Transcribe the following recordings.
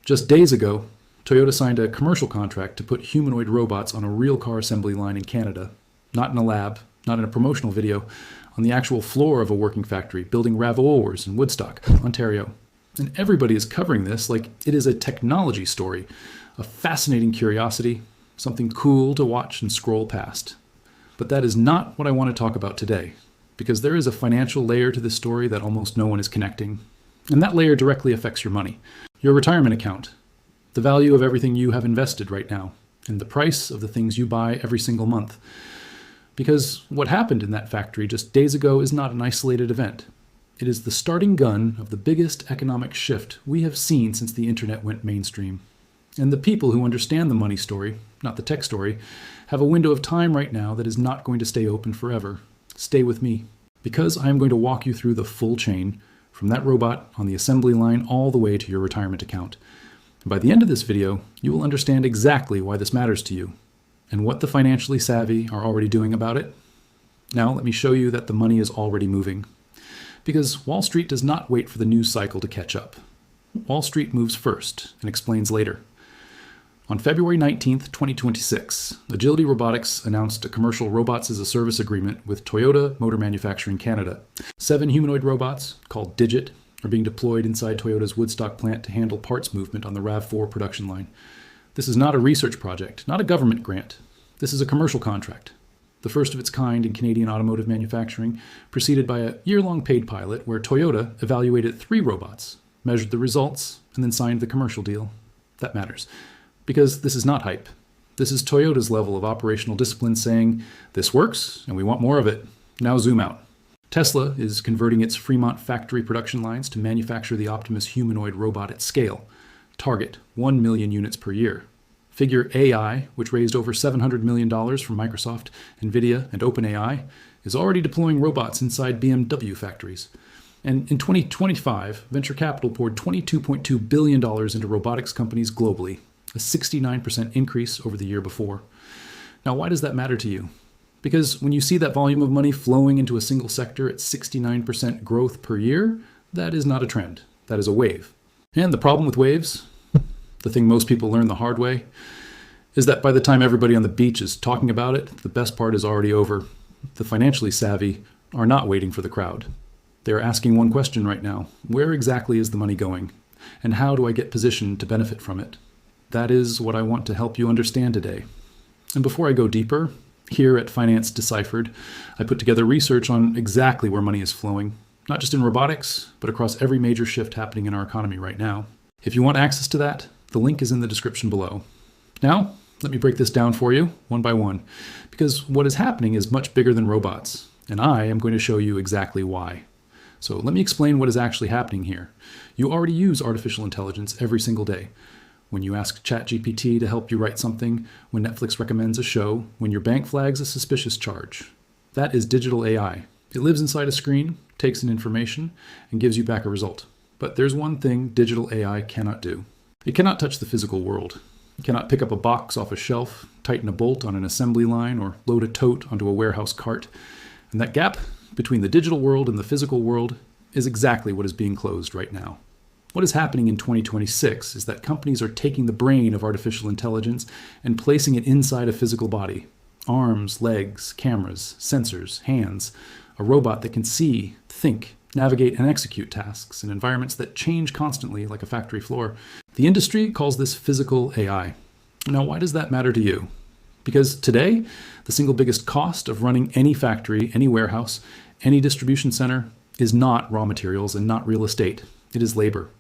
Just days ago, Toyota signed a commercial contract to put humanoid robots on a real car assembly line in Canada. Not in a lab, not in a promotional video, on the actual floor of a working factory building RAV4s in Woodstock, Ontario. And everybody is covering this like it is a technology story, a fascinating curiosity, something cool to watch and scroll past. But that is not what I want to talk about today, because there is a financial layer to this story that almost no one is connecting. And that layer directly affects your money, your retirement account, the value of everything you have invested right now, and the price of the things you buy every single month. Because what happened in that factory just days ago is not an isolated event. It is the starting gun of the biggest economic shift we have seen since the internet went mainstream. And the people who understand the money story, not the tech story, have a window of time right now that is not going to stay open forever. Stay with me, because I am going to walk you through the full chain, from that robot on the assembly line all the way to your retirement account. And by the end of this video, you will understand exactly why this matters to you, and what the financially savvy are already doing about it. Now let me show you that the money is already moving. Because Wall Street does not wait for the news cycle to catch up. Wall Street moves first and explains later. On February 19th, 2026, Agility Robotics announced a commercial robots as a service agreement with Toyota Motor Manufacturing Canada. 7 humanoid robots, called Digit, are being deployed inside Toyota's Woodstock plant to handle parts movement on the RAV4 production line. This is not a research project, not a government grant. This is a commercial contract, the first of its kind in Canadian automotive manufacturing, preceded by a year-long paid pilot where Toyota evaluated 3 robots, measured the results, and then signed the commercial deal. That matters. Because this is not hype. This is Toyota's level of operational discipline saying, this works and we want more of it. Now zoom out. Tesla is converting its Fremont factory production lines to manufacture the Optimus humanoid robot at scale. Target 1 million units per year. Figure AI, which raised over $700 million from Microsoft, Nvidia, and OpenAI, is already deploying robots inside BMW factories. And in 2025, venture capital poured $22.2 billion into robotics companies globally, a 69% increase over the year before. Now, why does that matter to you? Because when you see that volume of money flowing into a single sector at 69% growth per year, that is not a trend. That is a wave. And the problem with waves, the thing most people learn the hard way, is that by the time everybody on the beach is talking about it, the best part is already over. The financially savvy are not waiting for the crowd. They are asking one question right now. Where exactly is the money going? And how do I get positioned to benefit from it? That is what I want to help you understand today. And before I go deeper, here at Finance Deciphered, I put together research on exactly where money is flowing, not just in robotics, but across every major shift happening in our economy right now. If you want access to that, the link is in the description below. Now, let me break this down for you, one by one, because what is happening is much bigger than robots, and I am going to show you exactly why. So let me explain what is actually happening here. You already use artificial intelligence every single day. When you ask ChatGPT to help you write something, when Netflix recommends a show, when your bank flags a suspicious charge. That is digital AI. It lives inside a screen, takes in information, and gives you back a result. But there's one thing digital AI cannot do. It cannot touch the physical world. It cannot pick up a box off a shelf, tighten a bolt on an assembly line, or load a tote onto a warehouse cart. And that gap between the digital world and the physical world is exactly what is being closed right now. What is happening in 2026 is that companies are taking the brain of artificial intelligence and placing it inside a physical body. Arms, legs, cameras, sensors, hands, a robot that can see, think, navigate, and execute tasks in environments that change constantly like a factory floor. The industry calls this physical AI. Now, why does that matter to you? Because today, the single biggest cost of running any factory, any warehouse, any distribution center is not raw materials and not real estate. It is labor.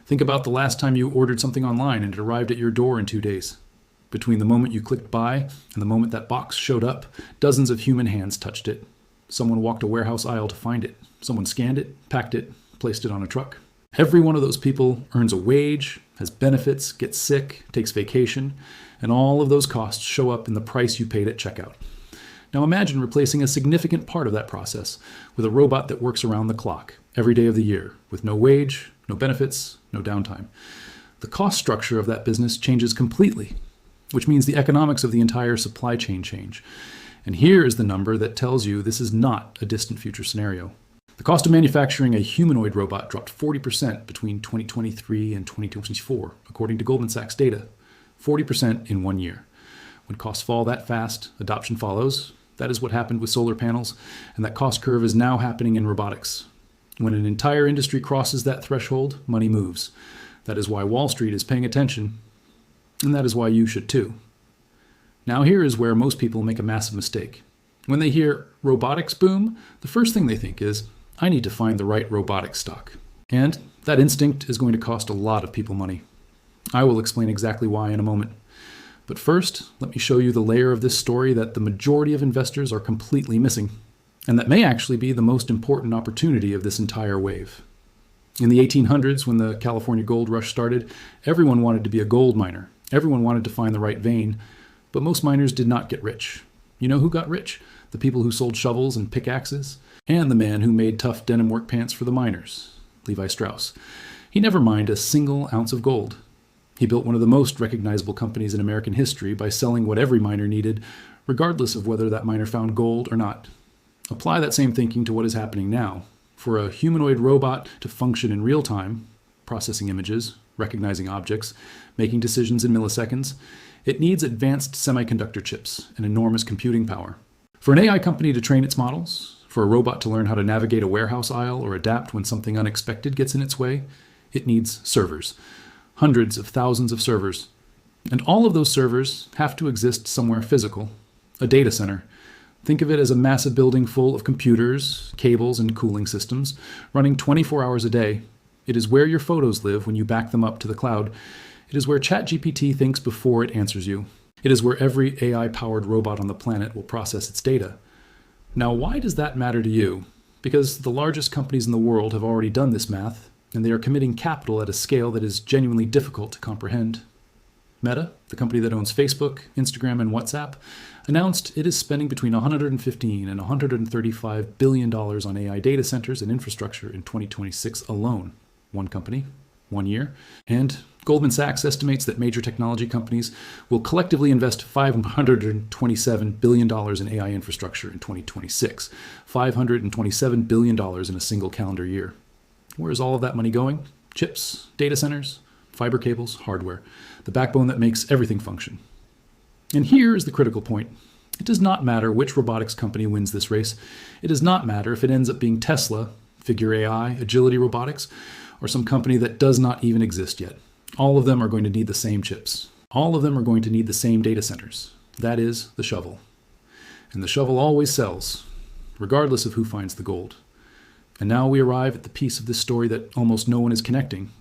Think about the last time you ordered something online and it arrived at your door in 2 days. Between the moment you clicked buy and the moment that box showed up, dozens of human hands touched it. Someone walked a warehouse aisle to find it. Someone scanned it, packed it, placed it on a truck. Every one of those people earns a wage, has benefits, gets sick, takes vacation, and all of those costs show up in the price you paid at checkout. Now imagine replacing a significant part of that process with a robot that works around the clock, every day of the year, with no wage, no benefits, no downtime. The cost structure of that business changes completely, which means the economics of the entire supply chain change. And here is the number that tells you this is not a distant future scenario. The cost of manufacturing a humanoid robot dropped 40% between 2023 and 2024, according to Goldman Sachs data. 40% in 1 year. When costs fall that fast, adoption follows. That is what happened with solar panels, and that cost curve is now happening in robotics. When an entire industry crosses that threshold, money moves. That is why Wall Street is paying attention, and that is why you should too. Now here is where most people make a massive mistake. When they hear robotics boom, the first thing they think is, I need to find the right robotics stock. And that instinct is going to cost a lot of people money. I will explain exactly why in a moment. But first, let me show you the layer of this story that the majority of investors are completely missing, and that may actually be the most important opportunity of this entire wave. In the 1800s, when the California gold rush started, everyone wanted to be a gold miner. Everyone wanted to find the right vein, but most miners did not get rich. You know who got rich? The people who sold shovels and pickaxes, and the man who made tough denim work pants for the miners, Levi Strauss. He never mined a single ounce of gold. He built one of the most recognizable companies in American history by selling what every miner needed, regardless of whether that miner found gold or not. Apply that same thinking to what is happening now. For a humanoid robot to function in real time, processing images, recognizing objects, making decisions in milliseconds, it needs advanced semiconductor chips and enormous computing power. For an AI company to train its models, for a robot to learn how to navigate a warehouse aisle or adapt when something unexpected gets in its way, it needs servers. Hundreds of thousands of servers. And all of those servers have to exist somewhere physical, a data center. Think of it as a massive building full of computers, cables, and cooling systems, running 24 hours a day. It is where your photos live when you back them up to the cloud. It is where ChatGPT thinks before it answers you. It is where every AI-powered robot on the planet will process its data. Now, why does that matter to you? Because the largest companies in the world have already done this math, and they are committing capital at a scale that is genuinely difficult to comprehend. Meta, the company that owns Facebook, Instagram, and WhatsApp, announced it is spending between $115 and $135 billion on AI data centers and infrastructure in 2026 alone. One company, 1 year. And Goldman Sachs estimates that major technology companies will collectively invest $527 billion in AI infrastructure in 2026. $527 billion in a single calendar year. Where is all of that money going? Chips, data centers, fiber cables, hardware, the backbone that makes everything function. And here is the critical point. It does not matter which robotics company wins this race. It does not matter if it ends up being Tesla, Figure AI, Agility Robotics, or some company that does not even exist yet. All of them are going to need the same chips. All of them are going to need the same data centers. That is the shovel. And the shovel always sells, regardless of who finds the gold. And now we arrive at the piece of this story that almost no one is connecting.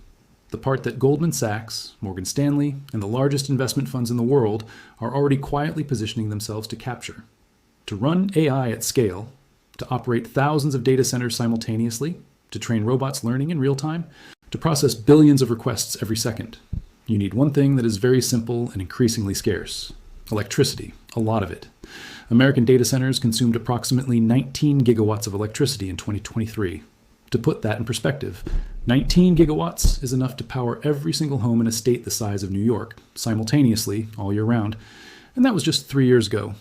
The part that Goldman Sachs, Morgan Stanley, and the largest investment funds in the world are already quietly positioning themselves to capture. To run AI at scale, to operate thousands of data centers simultaneously, to train robots learning in real time, to process billions of requests every second, you need one thing that is very simple and increasingly scarce: electricity, a lot of it. American data centers consumed approximately 19 gigawatts of electricity in 2023. To put that in perspective, 19 gigawatts is enough to power every single home in a state the size of New York, simultaneously, all year round. And that was just 3 years ago.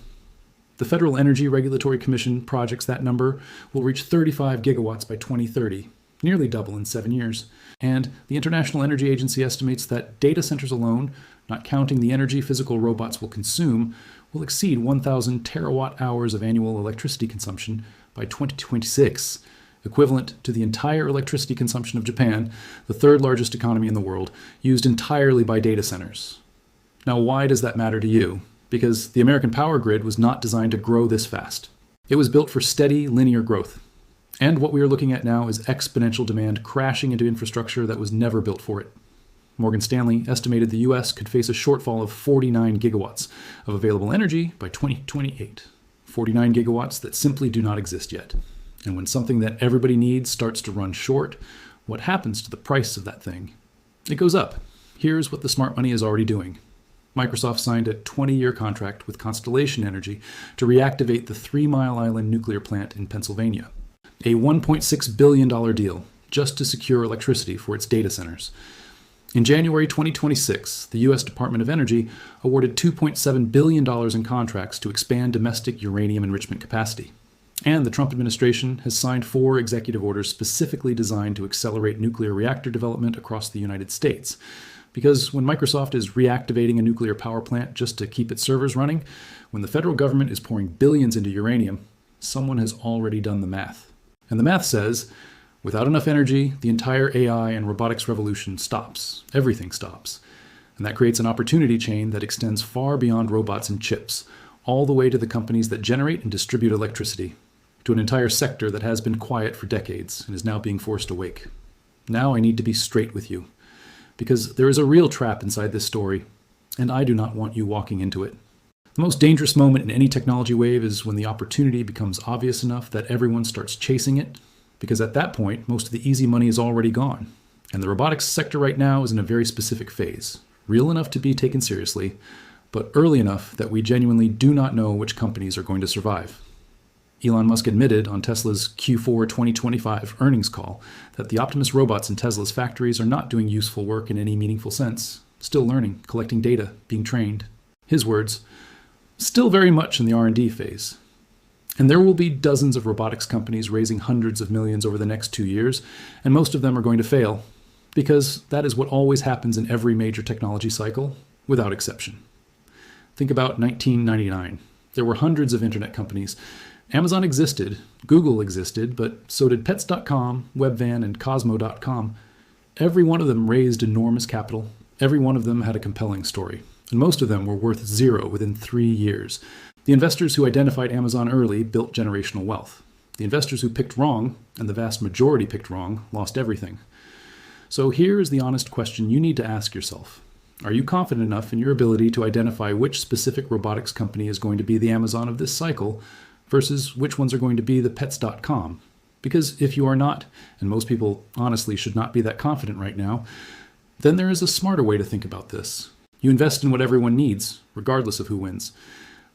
The Federal Energy Regulatory Commission projects that number will reach 35 gigawatts by 2030, nearly double in 7 years. And the International Energy Agency estimates that data centers alone, not counting the energy physical robots will consume, will exceed 1,000 terawatt hours of annual electricity consumption by 2026, equivalent to the entire electricity consumption of Japan, the third largest economy in the world, used entirely by data centers. Now, why does that matter to you? Because the American power grid was not designed to grow this fast. It was built for steady, linear growth. And what we are looking at now is exponential demand crashing into infrastructure that was never built for it. Morgan Stanley estimated the US could face a shortfall of 49 gigawatts of available energy by 2028. 49 gigawatts that simply do not exist yet. And when something that everybody needs starts to run short, what happens to the price of that thing? It goes up. Here's what the smart money is already doing. Microsoft signed a 20-year contract with Constellation Energy to reactivate the 3 Mile Island nuclear plant in Pennsylvania. A $1.6 billion deal just to secure electricity for its data centers. In January 2026, the U.S. Department of Energy awarded $2.7 billion in contracts to expand domestic uranium enrichment capacity. And the Trump administration has signed 4 executive orders specifically designed to accelerate nuclear reactor development across the United States. Because when Microsoft is reactivating a nuclear power plant just to keep its servers running, when the federal government is pouring billions into uranium, someone has already done the math. And the math says, without enough energy, the entire AI and robotics revolution stops. Everything stops. And that creates an opportunity chain that extends far beyond robots and chips, all the way to the companies that generate and distribute electricity, to an entire sector that has been quiet for decades and is now being forced awake. Now I need to be straight with you, because there is a real trap inside this story, and I do not want you walking into it. The most dangerous moment in any technology wave is when the opportunity becomes obvious enough that everyone starts chasing it, because at that point, most of the easy money is already gone. And the robotics sector right now is in a very specific phase, real enough to be taken seriously, but early enough that we genuinely do not know which companies are going to survive. Elon Musk admitted on Tesla's Q4 2025 earnings call that the Optimus robots in Tesla's factories are not doing useful work in any meaningful sense, still learning, collecting data, being trained. His words, still very much in the R&D phase. And there will be dozens of robotics companies raising hundreds of millions over the next 2 years, and most of them are going to fail, because that is what always happens in every major technology cycle, without exception. Think about 1999. There were hundreds of internet companies. Amazon existed, Google existed, but so did Pets.com, Webvan, and Cosmo.com. Every one of them raised enormous capital. Every one of them had a compelling story, and most of them were worth 0 within 3 years. The investors who identified Amazon early built generational wealth. The investors who picked wrong, and the vast majority picked wrong, lost everything. So here is the honest question you need to ask yourself. Are you confident enough in your ability to identify which specific robotics company is going to be the Amazon of this cycle versus which ones are going to be the Pets.com? Because if you are not, and most people honestly should not be that confident right now, then there is a smarter way to think about this. You invest in what everyone needs, regardless of who wins.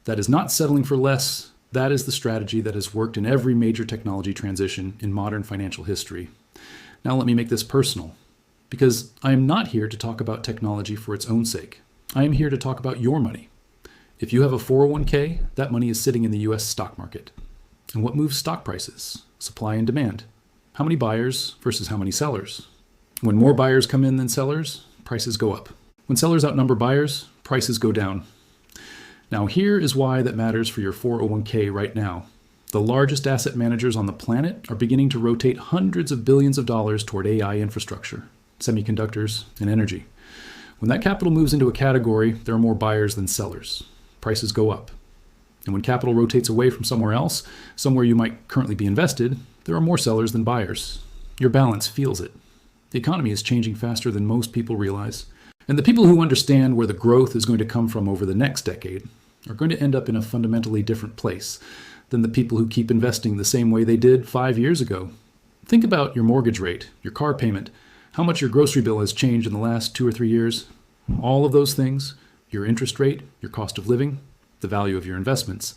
That is not settling for less. That is the strategy that has worked in every major technology transition in modern financial history. Now let me make this personal, because I am not here to talk about technology for its own sake. I am here to talk about your money. If you have a 401k, that money is sitting in the US stock market. And what moves stock prices? Supply and demand. How many buyers versus how many sellers? When more buyers come in than sellers, prices go up. When sellers outnumber buyers, prices go down. Now here is why that matters for your 401k right now. The largest asset managers on the planet are beginning to rotate hundreds of billions of dollars toward AI infrastructure, semiconductors, and energy. When that capital moves into a category, there are more buyers than sellers. Prices go up. And when capital rotates away from somewhere else, somewhere you might currently be invested, there are more sellers than buyers. Your balance feels it. The economy is changing faster than most people realize. And the people who understand where the growth is going to come from over the next decade are going to end up in a fundamentally different place than the people who keep investing the same way they did 5 years ago. Think about your mortgage rate, your car payment, how much your grocery bill has changed in the last 2 or 3 years. All of those things, your interest rate, your cost of living, the value of your investments,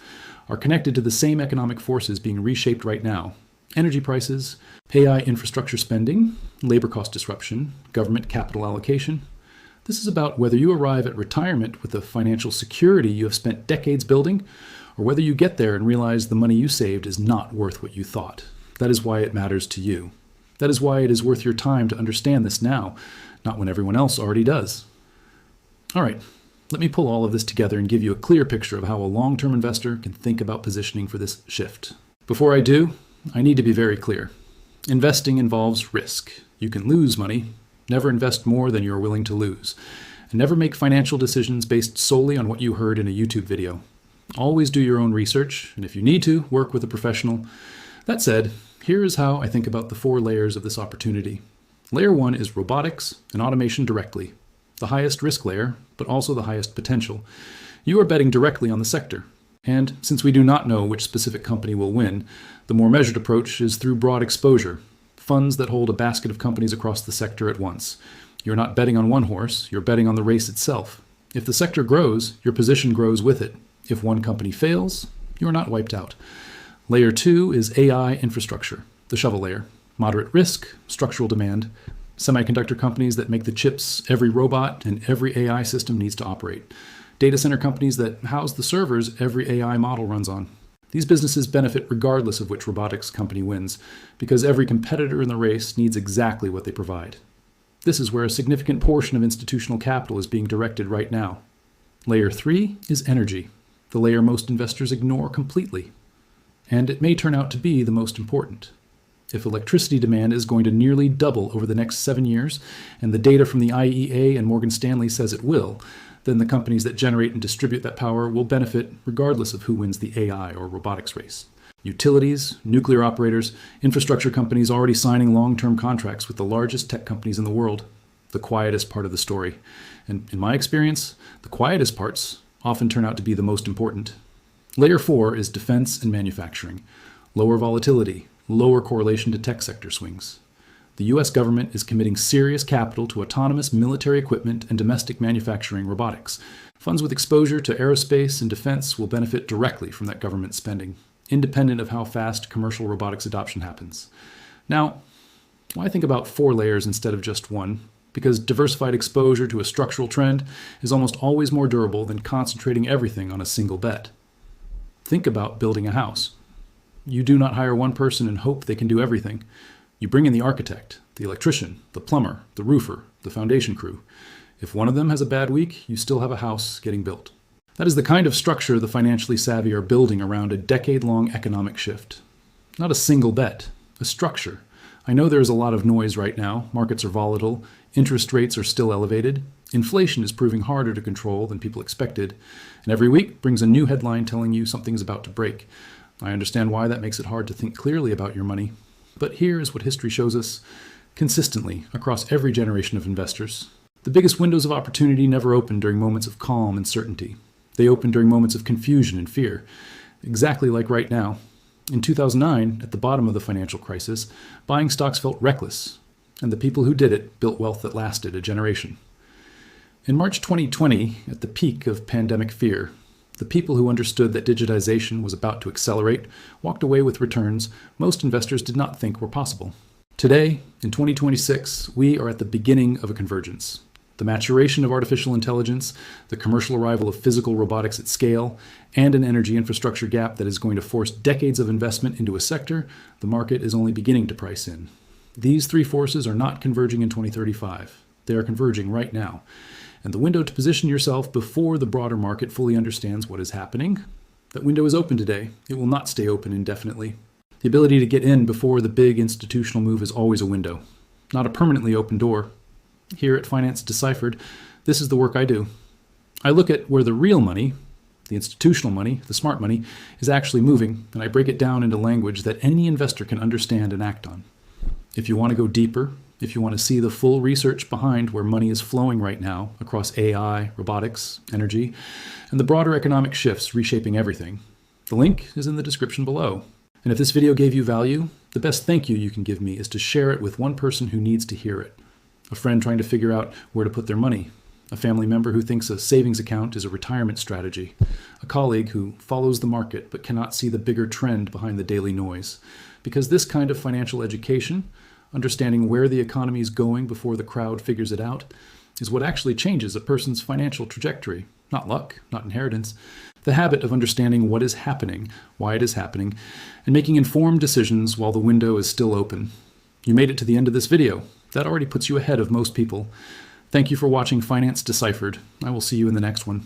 are connected to the same economic forces being reshaped right now. Energy prices, AI infrastructure spending, labor cost disruption, government capital allocation. This is about whether you arrive at retirement with the financial security you have spent decades building, or whether you get there and realize the money you saved is not worth what you thought. That is why it matters to you. That is why it is worth your time to understand this now, not when everyone else already does. All right, let me pull all of this together and give you a clear picture of how a long-term investor can think about positioning for this shift. Before I do, I need to be very clear. Investing involves risk. You can lose money. Never invest more than you are willing to lose. And never make financial decisions based solely on what you heard in a YouTube video. Always do your own research, and if you need to, work with a professional. That said, here is how I think about the 4 layers of this opportunity. Layer 1 is robotics and automation directly. The highest risk layer, but also the highest potential. You are betting directly on the sector. And since we do not know which specific company will win, the more measured approach is through broad exposure. Funds that hold a basket of companies across the sector at once. You're not betting on one horse, you're betting on the race itself. If the sector grows, your position grows with it. If one company fails, you're not wiped out. Layer 2 is AI infrastructure, the shovel layer. Moderate risk, structural demand. Semiconductor companies that make the chips every robot and every AI system needs to operate. Data center companies that house the servers every AI model runs on. These businesses benefit regardless of which robotics company wins, because every competitor in the race needs exactly what they provide. This is where a significant portion of institutional capital is being directed right now. Layer 3 is energy, the layer most investors ignore completely. And it may turn out to be the most important. If electricity demand is going to nearly double over the next 7 years, and the data from the IEA and Morgan Stanley says it will, then the companies that generate and distribute that power will benefit regardless of who wins the AI or robotics race. Utilities, nuclear operators, infrastructure companies already signing long-term contracts with the largest tech companies in the world. The quietest part of the story. And in my experience, the quietest parts often turn out to be the most important. Layer 4 is defense and manufacturing. Lower volatility, lower correlation to tech sector swings. The US government is committing serious capital to autonomous military equipment and domestic manufacturing robotics. Funds with exposure to aerospace and defense will benefit directly from that government spending, independent of how fast commercial robotics adoption happens. Now, why think about 4 layers instead of just 1? Because diversified exposure to a structural trend is almost always more durable than concentrating everything on a single bet. Think about building a house. You do not hire one person and hope they can do everything. You bring in the architect, the electrician, the plumber, the roofer, the foundation crew. If one of them has a bad week, you still have a house getting built. That is the kind of structure the financially savvy are building around a decade-long economic shift. Not a single bet, a structure. I know there is a lot of noise right now. Markets are volatile. Interest rates are still elevated. Inflation is proving harder to control than people expected. And every week brings a new headline telling you something's about to break. I understand why that makes it hard to think clearly about your money. But here is what history shows us consistently across every generation of investors. The biggest windows of opportunity never open during moments of calm and certainty. They open during moments of confusion and fear, exactly like right now. In 2009, at the bottom of the financial crisis, buying stocks felt reckless, and the people who did it built wealth that lasted a generation. In March 2020, at the peak of pandemic fear, the people who understood that digitization was about to accelerate walked away with returns most investors did not think were possible. Today, in 2026, we are at the beginning of a convergence. The maturation of artificial intelligence, the commercial arrival of physical robotics at scale, and an energy infrastructure gap that is going to force decades of investment into a sector the market is only beginning to price in. These 3 forces are not converging in 2035. They are converging right now. And the window to position yourself before the broader market fully understands what is happening, that window is open today. It will not stay open indefinitely. The ability to get in before the big institutional move is always a window, not a permanently open door. Here at Finance Deciphered, this is the work I do. I look at where the real money, the institutional money, the smart money, is actually moving, and I break it down into language that any investor can understand and act on. If you want to go deeper, if you want to see the full research behind where money is flowing right now across AI, robotics, energy, and the broader economic shifts reshaping everything, the link is in the description below. And if this video gave you value, the best thank you you can give me is to share it with one person who needs to hear it. A friend trying to figure out where to put their money. A family member who thinks a savings account is a retirement strategy. A colleague who follows the market but cannot see the bigger trend behind the daily noise. Because this kind of financial education, understanding where the economy is going before the crowd figures it out, is what actually changes a person's financial trajectory. Not luck, not inheritance. The habit of understanding what is happening, why it is happening, and making informed decisions while the window is still open. You made it to the end of this video. That already puts you ahead of most people. Thank you for watching Finance Deciphered. I will see you in the next one.